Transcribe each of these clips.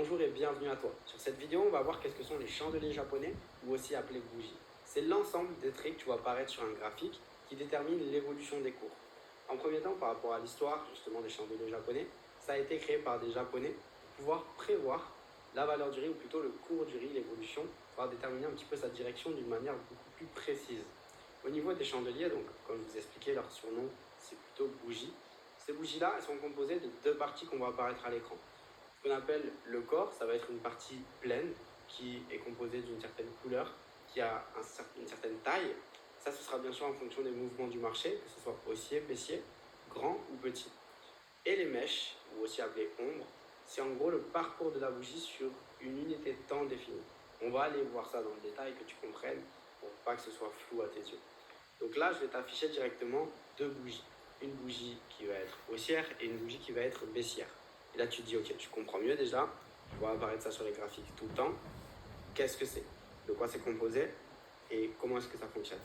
Bonjour et bienvenue à toi. Sur cette vidéo, on va voir qu'est-ce que sont les chandeliers japonais ou aussi appelés bougies. C'est l'ensemble des traits que tu vois apparaître sur un graphique qui détermine l'évolution des cours. En premier temps, par rapport à l'histoire justement des chandeliers japonais, ça a été créé par des japonais pour pouvoir prévoir la valeur du riz ou plutôt le cours du riz, l'évolution, pour pouvoir déterminer un petit peu sa direction d'une manière beaucoup plus précise. Au niveau des chandeliers, donc comme je vous expliquais, leur surnom c'est plutôt bougies. Ces bougies-là, elles sont composées de deux parties qu'on voit apparaître à l'écran. Ce qu'on appelle le corps, ça va être une partie pleine qui est composée d'une certaine couleur, qui a une certaine taille. Ça, ce sera bien sûr en fonction des mouvements du marché, que ce soit haussier, baissier, grand ou petit. Et les mèches, ou aussi appelées ombres, c'est en gros le parcours de la bougie sur une unité de temps définie. On va aller voir ça dans le détail, que tu comprennes, pour pas que ce soit flou à tes yeux. Donc là, je vais t'afficher directement deux bougies. Une bougie qui va être haussière et une bougie qui va être baissière. Et là, tu te dis, ok, tu comprends mieux déjà. Je vois apparaître ça sur les graphiques tout le temps. Qu'est-ce que c'est? De quoi c'est composé? Et comment est-ce que ça fonctionne?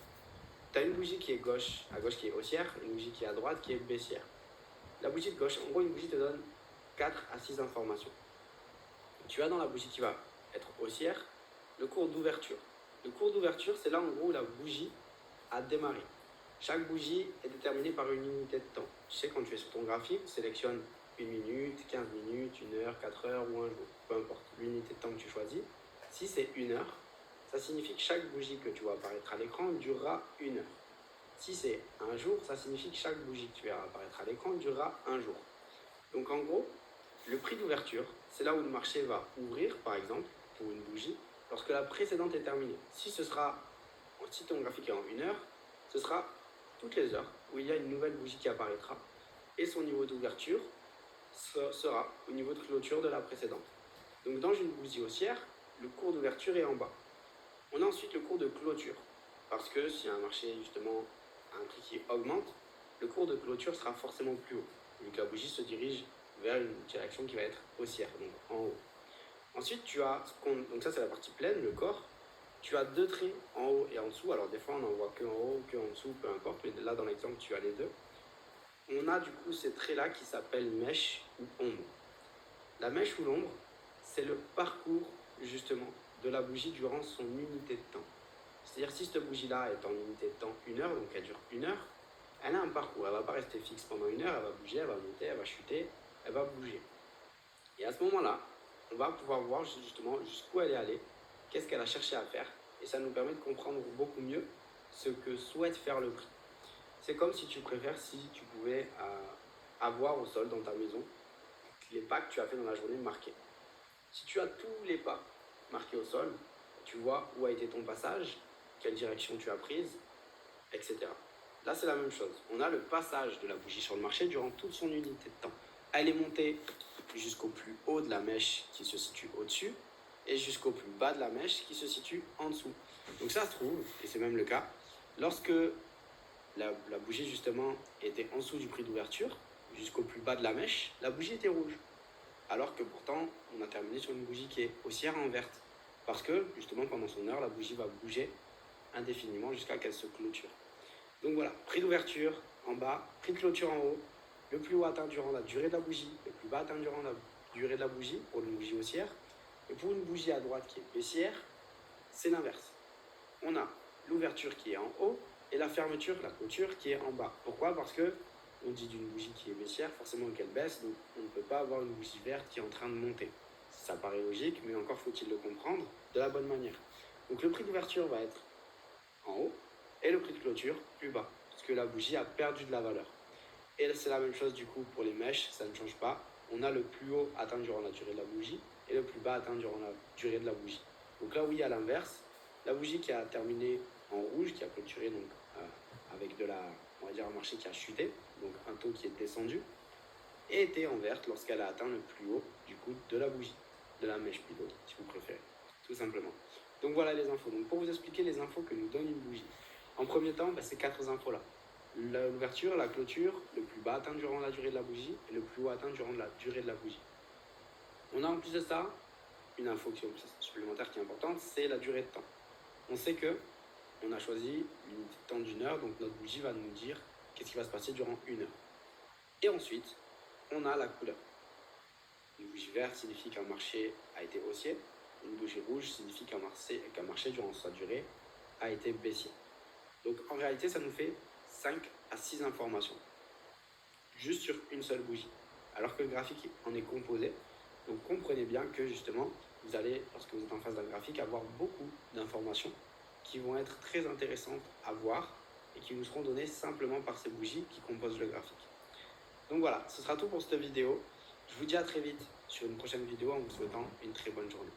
Tu as une bougie qui est à gauche qui est haussière, une bougie qui est à droite qui est baissière. La bougie de gauche, en gros, une bougie te donne 4 à 6 informations. Tu as dans la bougie qui va être haussière le cours d'ouverture. Le cours d'ouverture, c'est là en gros où la bougie a démarré. Chaque bougie est déterminée par une unité de temps. Tu sais, quand tu es sur ton graphique, tu sélectionnes 1 minute, 15 minutes, 1 heure, 4 heures ou un jour. Peu importe l'unité de temps que tu choisis. Si c'est 1 heure, ça signifie que chaque bougie que tu vois apparaître à l'écran durera 1 heure. Si c'est un jour, ça signifie que chaque bougie que tu verras apparaître à l'écran durera un jour. Donc en gros, le prix d'ouverture, c'est là où le marché va ouvrir, par exemple, pour une bougie, lorsque la précédente est terminée. Si ton graphique est en 1 heure, ce sera toutes les heures où il y a une nouvelle bougie qui apparaîtra et son niveau d'ouverture sera au niveau de clôture de la précédente. Donc dans une bougie haussière, le cours d'ouverture est en bas. On a ensuite le cours de clôture, parce que si un marché justement a un prix qui augmente, le cours de clôture sera forcément plus haut, vu que la bougie se dirige vers une direction qui va être haussière, donc en haut. Ensuite, donc ça c'est la partie pleine, le corps. Tu as deux traits en haut et en dessous. Alors des fois on n'en voit que en haut, que en dessous, peu importe, mais là dans l'exemple tu as les deux. On a du coup ces traits-là qui s'appellent mèche ou ombre. La mèche ou l'ombre, c'est le parcours justement de la bougie durant son unité de temps. C'est-à-dire si cette bougie-là est en unité de temps 1 heure, donc elle dure 1 heure, elle a un parcours, elle ne va pas rester fixe pendant 1 heure, elle va bouger, elle va monter, elle va chuter, elle va bouger. Et à ce moment-là, on va pouvoir voir justement jusqu'où elle est allée, qu'est-ce qu'elle a cherché à faire, et ça nous permet de comprendre beaucoup mieux ce que souhaite faire le prix. C'est comme si tu préfères, si tu pouvais avoir au sol dans ta maison les pas que tu as fait dans la journée marqués. Si tu as tous les pas marqués au sol, tu vois où a été ton passage, quelle direction tu as prise, etc. Là, c'est la même chose. On a le passage de la bougie sur le marché durant toute son unité de temps. Elle est montée jusqu'au plus haut de la mèche qui se situe au-dessus et jusqu'au plus bas de la mèche qui se situe en dessous. Donc ça se trouve, et c'est même le cas, lorsque la bougie justement était en dessous du prix d'ouverture, jusqu'au plus bas de la mèche, la bougie était rouge. Alors que pourtant, on a terminé sur une bougie qui est haussière en verte. Parce que justement, pendant son heure, la bougie va bouger indéfiniment jusqu'à qu'elle se clôture. Donc voilà, prix d'ouverture en bas, prix de clôture en haut, le plus haut atteint durant la durée de la bougie, le plus bas atteint durant la durée de la bougie pour une bougie haussière. Et pour une bougie à droite qui est baissière, c'est l'inverse. On a l'ouverture qui est en haut et la fermeture, la clôture qui est en bas. Pourquoi? Parce que on dit d'une bougie qui est baissière, forcément qu'elle baisse, donc on ne peut pas avoir une bougie verte qui est en train de monter. Ça paraît logique, mais encore faut-il le comprendre de la bonne manière. Donc le prix d'ouverture va être en haut et le prix de clôture plus bas, parce que la bougie a perdu de la valeur. Et c'est la même chose du coup pour les mèches, ça ne change pas. On a le plus haut atteint durant la durée de la bougie et le plus bas atteint durant la durée de la bougie. Donc là oui, à l'inverse, la bougie qui a terminé en rouge, qui a clôturé donc avec on va dire un marché qui a chuté, donc un taux qui est descendu, et était en verte lorsqu'elle a atteint le plus haut du coup de la bougie, de la mèche plutôt, si vous préférez, tout simplement. Donc voilà les infos. Donc pour vous expliquer les infos que nous donne une bougie, en premier temps, ces 4 infos-là. L'ouverture, la clôture, le plus bas atteint durant la durée de la bougie et le plus haut atteint durant la durée de la bougie. On a en plus de ça une info supplémentaire qui est importante, c'est la durée de temps. On sait que on a choisi une temps d'1 heure, donc notre bougie va nous dire qu'est-ce qui va se passer durant 1 heure. Et ensuite, on a la couleur. Une bougie verte signifie qu'un marché a été haussier. Une bougie rouge signifie qu'un marché durant sa durée a été baissier. Donc en réalité, ça nous fait 5 à 6 informations, juste sur une seule bougie, alors que le graphique en est composé. Donc comprenez bien que justement, vous allez, lorsque vous êtes en face d'un graphique, avoir beaucoup d'informations qui vont être très intéressantes à voir et qui vous seront données simplement par ces bougies qui composent le graphique. Donc voilà, ce sera tout pour cette vidéo. Je vous dis à très vite sur une prochaine vidéo en vous souhaitant une très bonne journée.